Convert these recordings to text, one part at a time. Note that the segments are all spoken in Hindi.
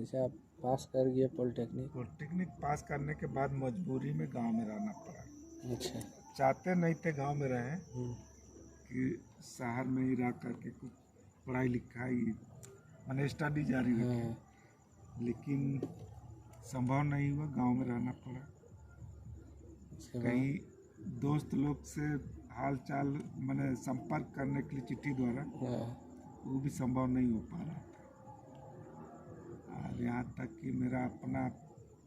जैसे आप पास कर गए पॉलिटेक्निक। पॉलिटेक्निक पास करने के बाद मजबूरी में गांव में रहना पड़ा। अच्छा। चाहते नहीं थे गांव में रहें, हम्म। कि शहर में ही रह करके कुछ पढ़ाई लिखाई मैंने स्टडी जारी रखी, हाँ। लेकिन संभव नहीं हुआ, गांव में रहना पड़ा। उसके कई बाद दोस्त लोग से हाल चाल मैंने संपर्क करने के लिए चिट्ठी द्वारा, हाँ। वो भी संभव नहीं हो पा रहा था। और यहाँ तक कि मेरा अपना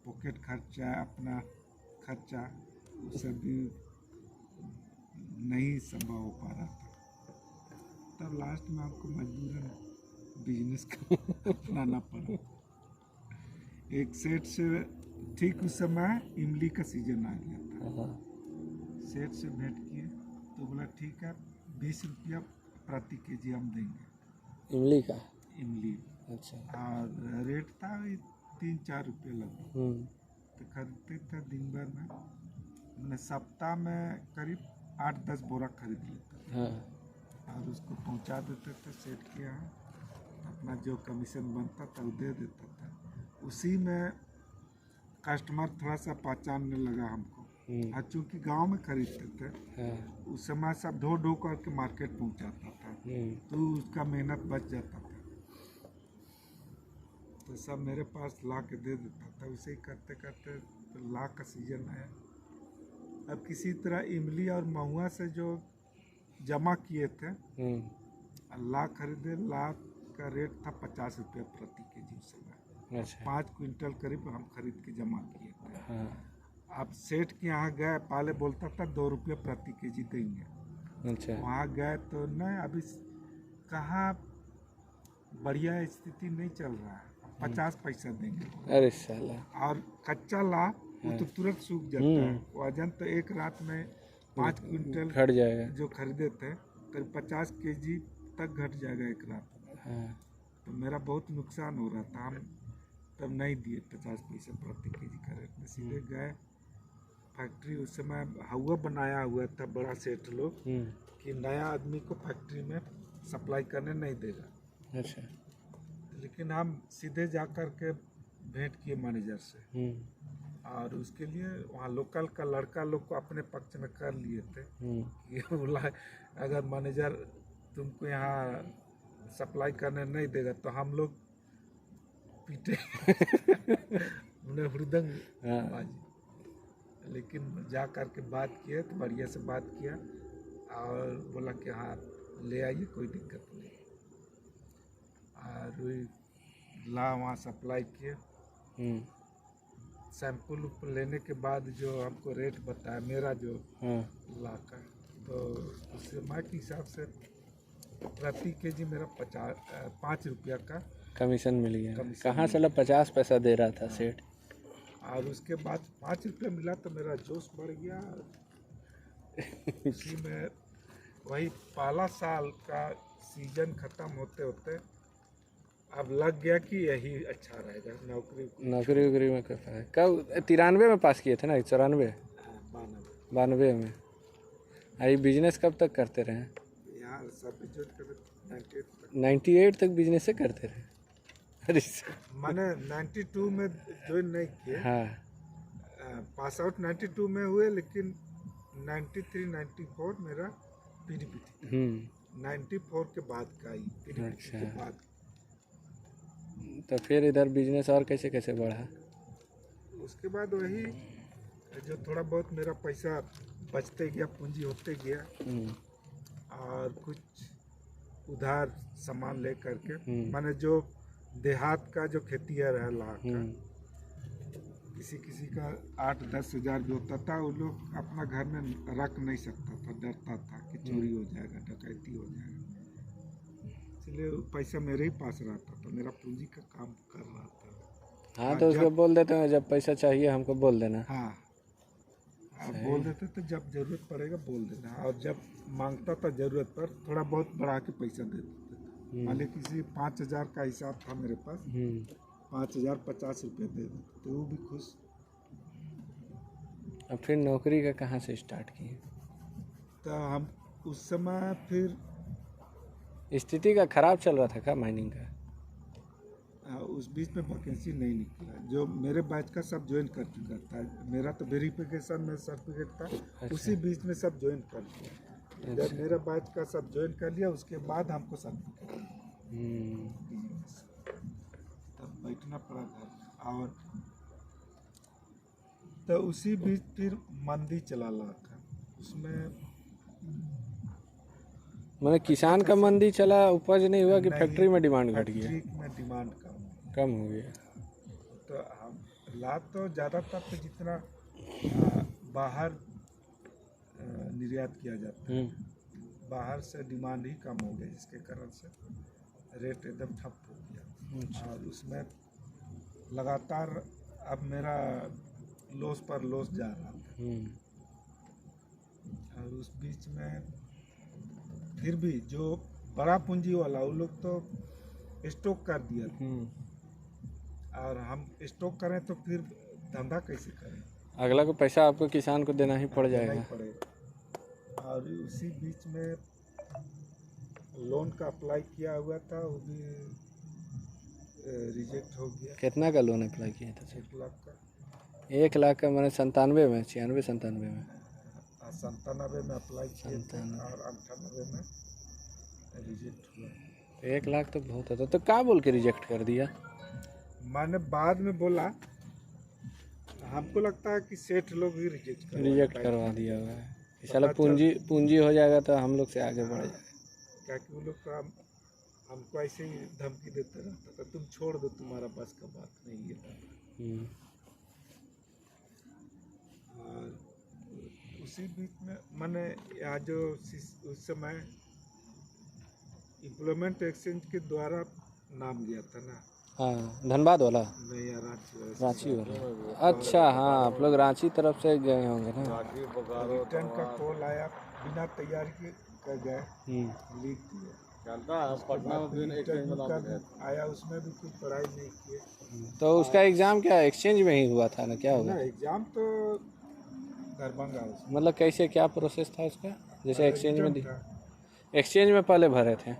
पॉकेट खर्चा, अपना खर्चा, वो सब भी नहीं संभव हो पा रहा था। तब लास्ट में आपको मजबूरन बिजनेस का अपनाना पड़ा। एक सेठ से ठीक उस समय इमली का सीजन आ गया था। हाँ। सेठ से भेंट किए तो बोला ठीक है 20 रुपया प्रति केजी हम देंगे इमली का। इमली। अच्छा। और रेट था 3-4 रुपये लगभग। तो खरीदते थे दिन भर में, मैंने सप्ताह में करीब 8-10 बोरा खरीद लेता था। हाँ। और उसको पहुंचा देते थे सेठ के यहाँ, अपना जो कमीशन बनता था वो दे देता था। उसी में कस्टमर थोड़ा सा पहचानने लगा हमको। और चूँकि गांव में खरीदते थे, हाँ। उस समय सब ढो ढो करके मार्केट पहुंचाता था, तो उसका मेहनत बच जाता था। तो सब मेरे पास ला के दे देता था। उसे ही करते करते तो ला का सीजन आया। अब किसी तरह इमली और महुआ से जो जमा किए थे, ला खरीदे। ला का रेट था 50 रुपये प्रति केजी उस समय। अच्छा। 5 क्विंटल करीब हम खरीद के जमा किए थे। हाँ। अब सेठ के यहाँ गए, पहले बोलता था 2 रुपये प्रति केजी देंगे। अच्छा। वहाँ गए तो नहीं, अभी कहाँ बढ़िया स्थिति नहीं चल रहा है, 50 पैसा देंगे। अरे साला। और कच्चा ला वो तो तुरंत सूख जाता है। वजन तो एक रात में 5 क्विंटल घट जाएगा। जो खरीदे थे करीब 50 केजी तक घट जाएगा एक रात में। हाँ। तो मेरा बहुत नुकसान हो रहा था। हम तब नहीं दिए 50 पैसे प्रति केजी का रेट में। सीधे गए फैक्ट्री। उस समय हवा बनाया हुआ था बड़ा सेठ लोग कि नया आदमी को फैक्ट्री में सप्लाई करने नहीं देगा। अच्छा। लेकिन हम सीधे जा कर के भेंट किए मैनेजर से, और उसके लिए वहाँ लोकल का लड़का लोग को अपने पक्ष में कर लिए थे कि बोला अगर मैनेजर तुमको यहाँ सप्लाई करने नहीं देगा तो हम लोग पीटे उन्हें हुड़दंग बाजी। लेकिन जा कर के बात किए तो बढ़िया से बात किया और बोला कि हाँ ले आइए, कोई दिक्कत नहीं। और ला वहाँ सप्लाई किए। सैंपल लेने के बाद जो हमको रेट बताया मेरा जो ला का, तो उससे माँ के हिसाब से प्रति केजी मेरा 5 रुपया का कमीशन मिल गया। कहाँ से 50 पैसा दे रहा था सेठ। और उसके बाद 5 रुपया मिला तो मेरा जोश बढ़ गया। उसी में वही पहला साल का सीजन खत्म होते होते अब लग गया कि यही अच्छा रहेगा। नौकरी वोकरी में कर पाए। कब 93 में पास किए थे ना, 94 92 में। ये बिजनेस कब तक करते रहे? यार सब 98 तक बिजनेस से करते रहे। अरे मैंने 92 में ज्वाइन नहीं किए। हाँ। पास आउट 92 में हुए, लेकिन 93-94 मेरा पीडीपी थी। 94 के बाद का ही पीडीपी के बाद। तो फिर इधर बिजनेस और कैसे कैसे बढ़ा? उसके बाद वही जो थोड़ा बहुत मेरा पैसा बचते गया, पूंजी होते गया, और कुछ उधार सामान ले करके मैंने जो देहात का जो खेतिया रहा ला का, किसी किसी का 8-10 हज़ार भी होता था, वो लोग अपना घर में रख नहीं सकता था, डरता था कि चोरी हो जाएगा, डकैती हो जाएगा। इसलिए पैसा मेरे ही पास रहता था, मेरा पूंजी का काम कर रहा था। हाँ, तो उसको बोल देते हैं जब पैसा चाहिए हमको बोल देना। हाँ, आप बोल देते थे जब जरूरत पड़ेगा बोल देना। और जब मांगता था जरूरत पर थोड़ा बहुत बढ़ा के पैसा दे देते थे। मान ली किसी 5,000 का हिसाब था मेरे पास, 5,000 50 रुपये दे देते तो वो भी खुश। अब फिर नौकरी का कहाँ से स्टार्ट किए? तो हम उस समय फिर स्थिति का खराब चल रहा था क्या माइनिंग का? उस बीच में वैकेंसी नहीं निकला। जो मेरे बैच का सब ज्वाइन कर चुका था, मेरा तो वेरिफिकेशन में सर्टिफिकेट था, उसी बीच में सब ज्वाइन कर लिया। जब मेरा बैच का सब ज्वाइन कर लिया उसके बाद हमको सर्टिफिकेट तब बैठना पड़ा घर। और तो उसी बीच फिर मंदी चला रहा था, उसमें मैंने किसान का मंदी चला, उपज नहीं हुआ कि फैक्ट्री में डिमांड घट गया? फैक्ट्री में डिमांड कम हो गया। तो हम लाभ तो ज़्यादातर तो जितना बाहर निर्यात किया जाता है, बाहर से डिमांड ही कम हो गई, जिसके कारण से रेट एकदम ठप हो गया। और उसमें लगातार अब मेरा लॉस पर लॉस जा रहा था। और उस बीच में फिर भी जो बड़ा पूंजी वाला वो लोग तो स्टॉक कर दिया था, और हम स्टॉक करें तो फिर धंधा कैसे करें? अगला को पैसा आपको किसान को देना ही पड़ जाएगा। और उसी बीच में लोन का अप्लाई किया हुआ था, वो भी रिजेक्ट हो गया। कितना का लोन अप्लाई किया था? 1 लाख का। 1 लाख का मैंने 97 में, 96 97 में, 97 में अप्लाई किए थे और 98 में रिजेक्ट हुआ। 1 लाख तो बहुत होता। तो क्या बोल के रिजेक्ट कर दिया? मैंने बाद में बोला, हमको लगता है कि सेठ लोग ही रिजेक्ट करवा दिया हुआ है। साला पूंजी हो जाएगा तो हम लोग से आगे बढ़ जाएगा। क्या कि वो लोग का हमको ऐसे ही धमकी देते रहता था, तुम छोड़ दो, तुम्हारा बस का बात नहीं है। और उसी बीच में मैंने यहाँ जो उस समय एम्प्लॉयमेंट एक्सचेंज के द्वारा नाम गया था ना। हाँ, धनबाद वाला नहीं, रांची वाला। अच्छा, हाँ, आप लोग रांची तरफ से गए होंगे ना। रिटर्न का कॉल आया, बिना तैयारी कर गए, लीक दिया। पटना आया, उसमें भी कुछ पढ़ाई नहीं किए। तो उसका एग्ज़ाम क्या एक्सचेंज में ही हुआ था ना? क्या होगा एग्जाम तो दरभंगा। मतलब कैसे, क्या प्रोसेस था उसका? जैसे एक्सचेंज में एक्सचेंज में पहले भरे थे,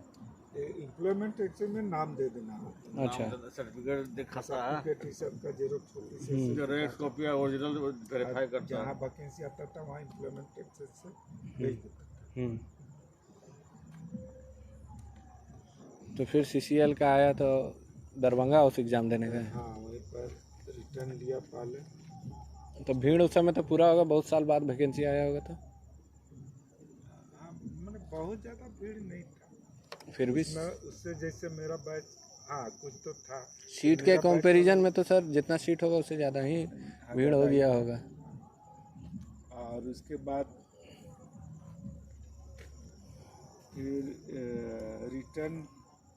एम्प्लॉयमेंट एक्सचेंज में नाम दे देना। अच्छा, सर्टिफिकेट दिखाता है, सर्टिफिकेट सब का जेरॉक्स छोटी सी जेरॉक्स कॉपी ओरिजिनल वेरीफाई करता है। जहाँ वैकेंसी आता था वहाँ एम्प्लॉयमेंट एक्सचेंज से भेज देता था। तो फिर CCL का आया तो दरभंगा उस एग्ज़ाम देने गए। हाँ, वहीं पर रिटर्न लिया पहले। तो भीड़ उस समय तो पूरा होगा, बहुत साल बाद वैकेंसी आया होगा तो। हाँ, मैंने बहुत ज़्यादा भीड़ नहीं था फिर भी उससे जैसे मेरा बैच, हाँ कुछ तो था। सीट के कंपैरिजन में तो सर जितना सीट होगा उससे ज़्यादा ही भीड़ हो गया होगा। और उसके बाद फिर रिटर्न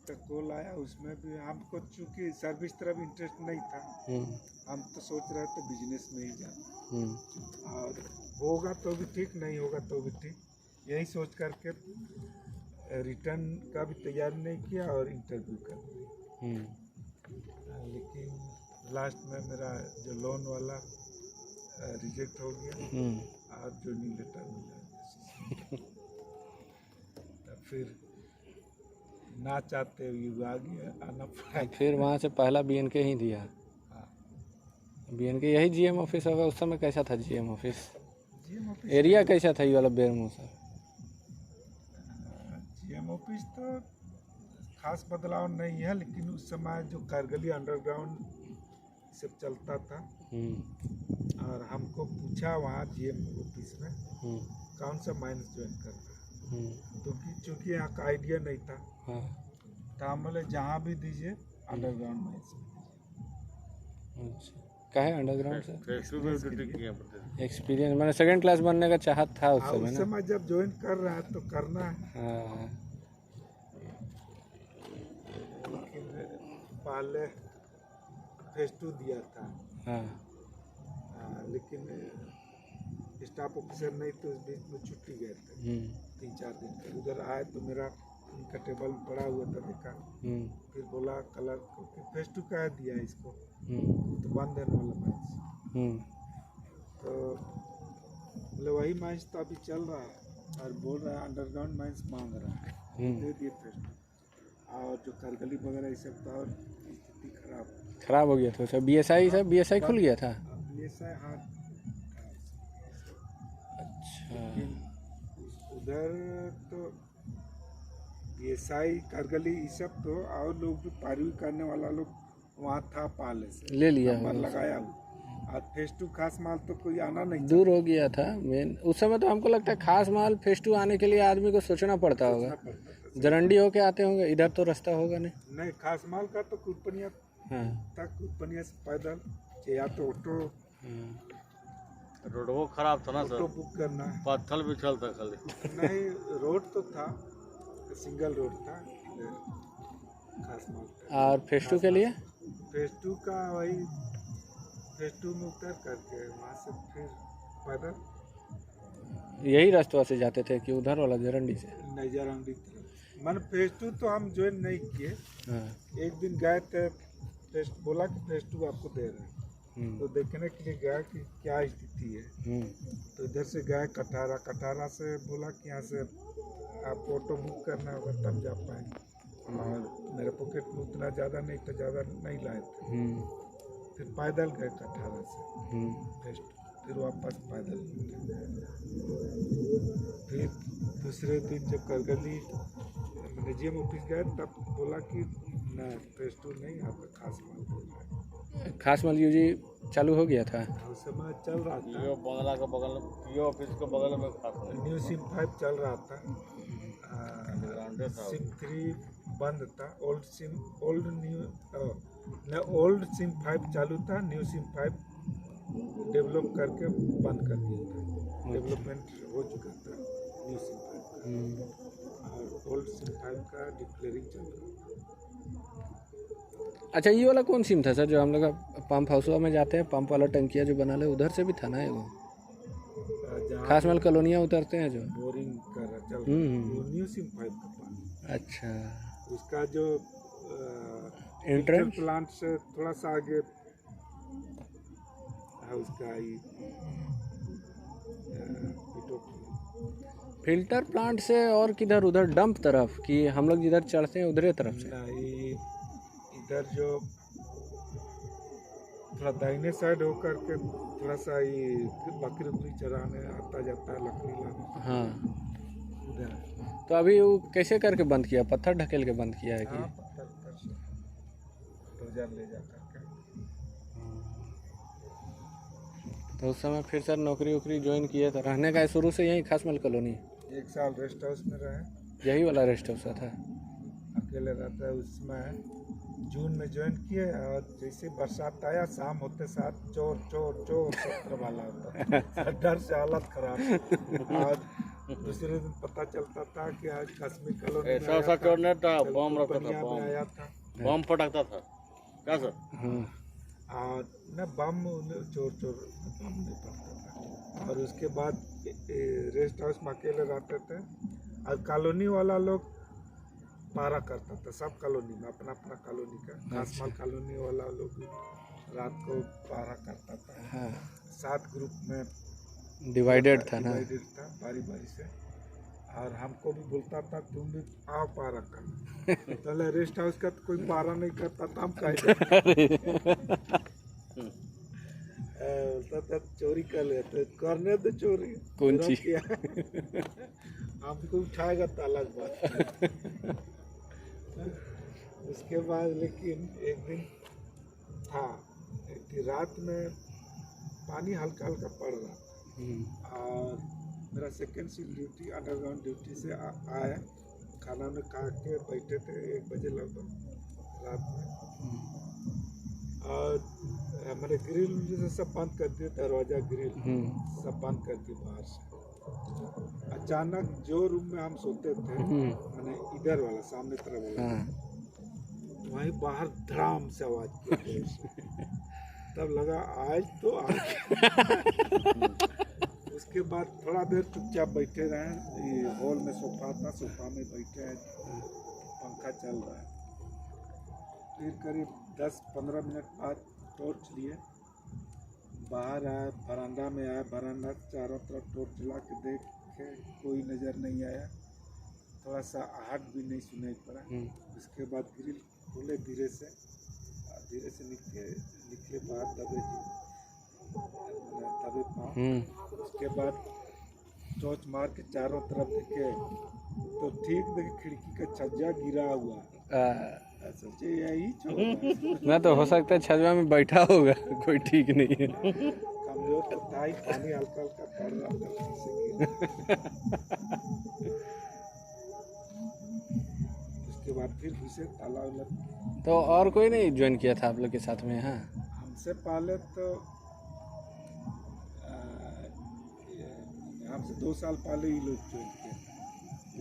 का कॉल आया, उसमें भी हमको चूँकि सर्विस तरफ इंटरेस्ट नहीं था, हम तो सोच रहे थे बिजनेस में ही जाना, और होगा तो भी ठीक, नहीं होगा तो भी ठीक, यही सोच करके रिटर्न का भी तैयारी नहीं किया और इंटरव्यू कर दिया। लेकिन लास्ट में मेरा जो लोन वाला रिजेक्ट हो गया और ज्वाइनिंग लेटर मिला। तब फिर ना चाहते हुए आ गया, आना पड़ा। फिर वहाँ से पहला BNK ही दिया। BNK यही GM ऑफिस होगा। उस समय कैसा था GM ऑफिस? एरिया कैसा था ये वाला बेरमो सर? GM ऑफिस तो खास बदलाव नहीं है, लेकिन उस समय जो कारगिली अंडरग्राउंड सब चलता था, और हमको पूछा वहाँ GM ऑफिस में कौन सा माइंस ज्वाइन करना है, तो चूँकि यहाँ का आइडिया नहीं था, तो हम बोले जहाँ भी दीजिए अंडरग्राउंड माइंस में दीजिए। अच्छा, क्या है अंडरग्राउंड से? एक्सपीरियंस, मैंने सेकंड क्लास बनने का चाहत था उस समय ना। उस समय जब ज्वाइन कर रहा है तो करना है। हाँ, लेकिन पहले फेज 2 दिया था। लेकिन स्टाफ ऑफिसर नहीं, तो उस बीच में छुट्टी गए थे 3-4 दिन के। उधर आए तो मेरा उनका टेबल पड़ा हुआ था, देखा, फिर बोला कलर फेज 2 का दिया इसको, तो बंद है वाला मैच। तो बोले वही मैच तो अभी चल रहा है, और बोल रहा है अंडरग्राउंड मैच मांग रहा है, दे दिए फेज 2। और जो कारगिली वगैरह ये सब था, और स्थिति खराब खराब हो गया था उसका बीएसआई से बीएसआई खुल गया था। अब ये सा हाँ। अच्छा लेकिन उधर तो बीएसआई कारगली ये सब तो और लोग भी पैरवी करने वाला लोग वहाँ था पहले से ले लिया नंबर होगा। लगाया हुआ। और फेस टू खास माल तो कोई आना नहीं दूर हो गया था मेन उस समय। तो हमको लगता है खास माल फेस टू आने के लिए आदमी को सोचना पड़ता होगा। पड़ता था। जरंडी होके आते होंगे, इधर तो रास्ता होगा नहीं। नहीं खास माल का तो कुरपनिया हाँ तक कुरपनिया से पैदल या तो ऑटो हाँ। रोडवो खराब था ना ऑटो सर, बुक करना। पत्थर बिछल था खाली। नहीं रोड तो था, सिंगल रोड था खास माल का। और फेस टू के लिए फेस टू का वही फेस टू में उतर करके वहाँ से फिर पैदल यही रास्ते से जाते थे कि उधर वाला जरंडी से? नजरंडी तरफ। मन फेस टू तो हम ज्वाइन नहीं किए। हाँ एक दिन गए थे, फेस बोला कि फेस टू आपको दे रहे हैं, तो देखने के लिए गया कि क्या स्थिति है। तो इधर से गए कटारा से बोला कि यहाँ से आप ऑटो बुक करना होगा तब जा पाएंगे। और मेरे पॉकेट में उतना ज़्यादा नहीं लाए थे। फिर पैदल गए कटारा से फेस टू, फिर वापस पैदल फिर दूसरे दिन जब करगली म्यूजियम ऑफिस गए तब बोला कि ना फेस टू नहीं, आपका खास माल बोल रहा है। खास माल यूजी चालू हो गया था। उस समय चल रहा था, पीओ बंगला के बगल में, पीओ ऑफिस के बगल में खास में न्यू सिम 5 चल रहा था। ग्राउंडे था। सिम 3 बंद था, ओल्ड सिम 5 चालू था, न्यू सिम 5 डेवलप करके बंद कर दिया था। डेवलपमेंट हो चुका था न्यू सिम 5 का, और ओल्ड सिम 5 का डिक्लेयरिंग चल रहा था। अच्छा ये वाला कौन सिम था सर जो हम लोग पंप हाउसवा में जाते हैं, पंप वाला टंकिया जो बना ले उधर से भी था ना एगो? जहाँ खास माल कॉलोनिया उतरते हैं जो। बोरिंग कर चल रहा है, वो न्यू सिम 5 का पानी। अच्छा उसका जो एंट्रेंस प्लांट से थोड़ा सा आगे है उसका ये फिल्टर प्लांट से और किधर उधर डंप तरफ कि हम लोग जिधर चढ़ते हैं उधरे तरफ से? नहीं, इधर जो थोड़ा दाहिने साइड होकर के थोड़ा सा ये बकरी उकरी चराने आता जाता है, लकड़ी लाने हाँ। उधर। तो अभी वो कैसे करके बंद किया? पत्थर ढकेल के बंद किया है कि? हाँ, पत्थर से डोजर ले जा करके। तो उस समय फिर सर नौकरी वोकरी ज्वाइन किए तो रहने का है शुरू से यहीं खासमल कॉलोनी? 1 साल रेस्ट हाउस में रहे, यही वाला रेस्ट हाउस था? अकेले रहता है। उसमें जून में ज्वाइन किए, और जैसे बरसात आया शाम होते साथ चोर चोर चोर सत्र वाला होता, डर से हालत खराब। और दूसरे दिन पता चलता था कि आज कश्मीर कॉलोनी में ऐसा ऐसा चोर नहीं था, बम रखता था, पंजाब में आया था। बम फटकता था क्या सर? और न बम चोर बम नहीं पड़ता था। और उसके बाद रेस्ट हाउस में अकेले रहते थे, और कॉलोनी वाला लोग पारा करता था, सब कॉलोनी में अपना अपना कॉलोनी का। खासमाल कॉलोनी वाला लोग रात को पारा करता था। हाँ 7 ग्रुप में डिवाइडेड था ना? डिवाइडेड था बारी बारी से, और हमको भी बोलता था तुम भी आओ पारा कर। पहले रेस्ट हाउस का तो कोई पारा नहीं करता था, हम बोलता था चोरी कर लेते, करने तो चोरी कौन सी? किया हमको उठाएगा तो अलग बात। उसके बाद लेकिन एक दिन था कि रात में पानी हल्का हल्का पड़ रहा था, और मेरा second shift duty underground duty से आया, खाना में खा के बैठे थे 1 बजे लगभग रात में। और हमारे ग्रिल जैसे सब बंद कर दिए, दरवाज़ा ग्रिल सब बंद कर दिए बाहर से। अचानक जो रूम में हम सोते थे, मैंने इधर वाला सामने तरफ वाला, वहीं बाहर धड़ाम से आवाज की। तब लगा आज तो उसके बाद थोड़ा देर चुपचाप बैठे रहे। ये हॉल में सोफा था, सोफा में बैठे हैं, पंखा चल रहा है। फिर करीब 10-15 मिनट बाद टॉर्च लिए बाहर आया, बरामदा में आया। बरामदा चारों तरफ टॉर्च जला के देखे, कोई नज़र नहीं आया, थोड़ा सा आहट भी नहीं सुनाई पड़ा। उसके बाद ग्रिल खोले धीरे से नीचे के निकले बाहर दबे पाँव। उसके बाद टॉर्च मार के चारों तरफ देखे तो ठीक देखे खिड़की का छज्जा गिरा हुआ। सोचे यही छोड़ मैं तो हो सकता है छजवा में बैठा होगा, कोई ठीक नहीं है। कमजोर तो था ही, पानी हल्का हल्का पड़ रहा था से गिरा। उसके बाद फिर घुसे ताला वाला। तो और कोई नहीं ज्वाइन किया था आप लोग के साथ में यहाँ? हमसे पहले तो हमसे 2 साल पहले ही लोग ज्वाइन किए।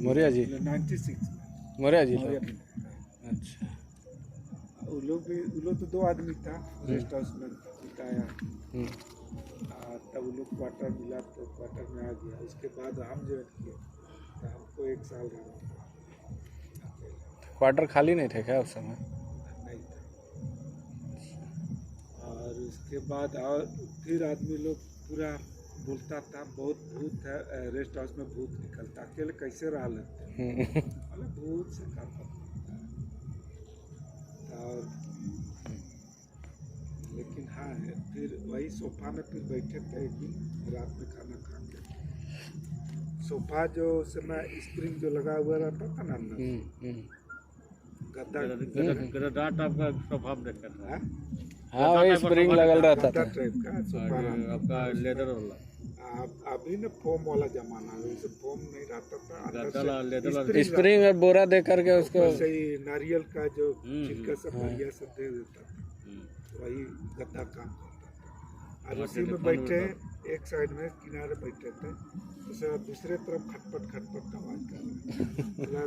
मौर्या जी? 96 में मौर्या जी मौर्या लोग? में। अच्छा। वो लोग 2 आदमी था रेस्ट हाउस में बिताया। तब वो लोग क्वार्टर मिला तो क्वार्टर में आ गया। उसके बाद हम ज्वाइन किए तो हमको 1 साल रहा। क्वार्टर खाली नहीं थे क्या उस समय? नहीं था। और उसके बाद और फिर आदमी लोग पूरा बोलता था बहुत भूत है, रेस्ट हाउस में भूत निकलता, अकेले कैसे रह लेते मतलब भूत से का पता। और लेकिन हाँ फिर वही सोफा में फिर बैठे थे एक दिन रात में खाना खा के। सोफा जो समय स्प्रिंग जो लगा हुआ रहता था ना अंदर, गद्दा गद्दा आपका स्वभाव देखा था। हाँ वही स्प्रिंग लगल रहता गद्दा था। टाइप का सोफा रहता। आपका लेदर वाला अभी ना फोम वाला जमाना है, वैसे फोम नहीं रहता था अंदर गद्दा से लेदर स्प्रिंग और बोरा दे करके उसको सही नारियल का जो छिलका सब बढ़िया सब दे देता था, वही गद्दा काम करता था। और उसी में बैठे एक साइड में किनारे बैठे थे, तो दूसरे तरफ खटपट खटपट आवाज कर रहा।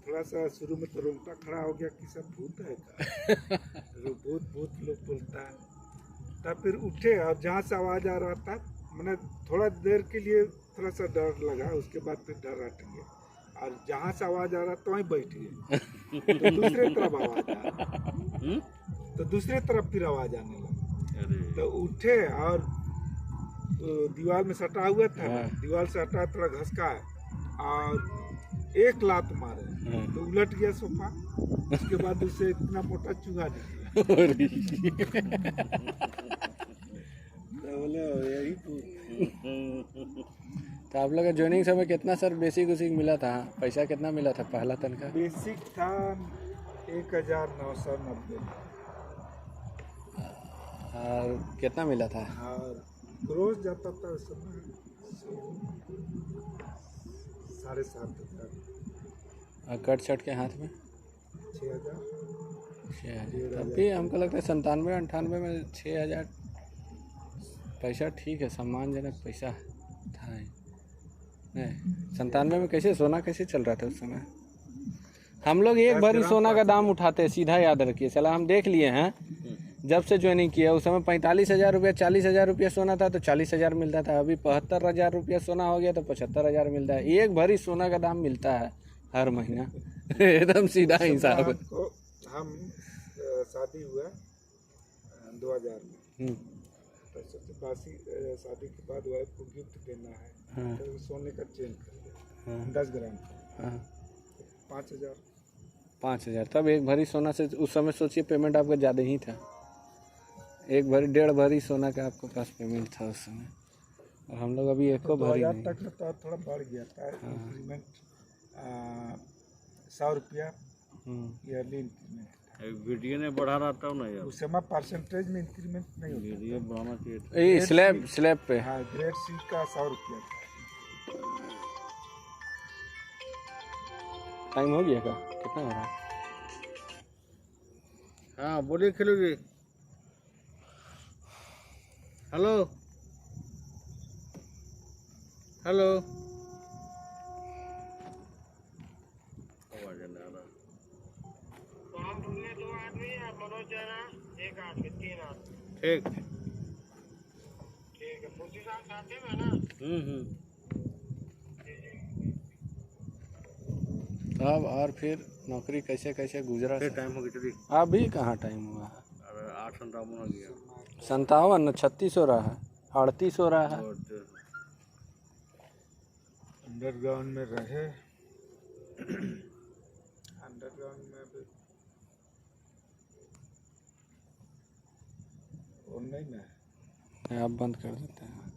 थोड़ा सा शुरू में तो रोंगटा खड़ा हो गया कि सब भूत है का, भूत भूत लोग बोलता है। तब फिर उठे और जहाँ से आवाज आ रहा था मैंने थोड़ा देर के लिए थोड़ा सा डर लगा, उसके बाद फिर डर हट गया। और जहाँ से आवाज आ रहा तो वहीं बैठ गए। तो दूसरे तरफ आवाज आ रहा, तो दूसरे तरफ फिर आवाज आने लगा। तो उठे और दीवार में सटा हुआ था ना, दीवार से हटा थोड़ा घसका और एक लात मारे तो उलट गया सोफा। उसके बाद उससे इतना मोटा चूहा निकला। बोले यही तो आप लोग का ज्वाइनिंग समय कितना सर बेसिक उसिक मिला था? पैसा कितना मिला था पहला तनख्वाह? बेसिक था 1990 और कितना मिला था? और ग्रोस जाता था उस समय 7,500। और कट शर्ट के हाथ में 6,000। तब भी हमको लगता है 97-98 में 6,000 पैसा ठीक है, सम्मानजनक पैसा था। नहीं 97 में कैसे सोना कैसे चल रहा था उस समय? हम लोग एक भरी सोना का दाम उठाते, सीधा याद रखिए। चला हम देख लिए हैं जब से ज्वाइनिंग किया, उस समय 45,000 रुपया 40,000 रुपया सोना था तो 40,000 मिलता था। अभी 75,000 रुपया सोना हो गया तो 75,000 मिलता है। एक भरी सोना का दाम मिलता है हर महीना। एकदम सीधा हिसाब है। हम शादी हुआ 2000 में, तो सबसे बासी शादी के बाद वाइफ को गिफ्ट देना है। तो सोने का चेन खरीदा 10 ग्राम का 5,000। तब एक भरी सोना से उस समय सोचिए पेमेंट आपका ज़्यादा ही था। एक भरी 1.5 भरी सोना का आपके पास पेमेंट था उस समय, और हम लोग अभी एको भरी 2000 नहीं। तक में तो थोड़ा बढ़ गया था इंक्रीमेंट। 100 रुपया ईयरली इंक्रीमेंट। वीडियो ने बढ़ा रहा था ना यार, उस समय परसेंटेज में इंक्रीमेंट नहीं होता। वीडियो बढ़ाना चाहिए था। ये स्लैब पे हाँ ग्रेड सी का 100 रुपया था। टाइम हो गया का? कितना हो रहा है? हाँ बोलिए खिलू जी। हेलो हेलो, आवाज नहीं आ रहा। ठीक तब और फिर नौकरी कैसे कैसे गुजरा? फिर टाइम हो गया चलिए। अभी कहाँ टाइम हुआ है? अरे 8-57 हो गया। 57 36 हो रहा है, 38 हो रहा है। और अंडरग्राउंड में रहे। अंडरग्राउंड में अभी फोन नहीं ना है। आप बंद कर देते हैं।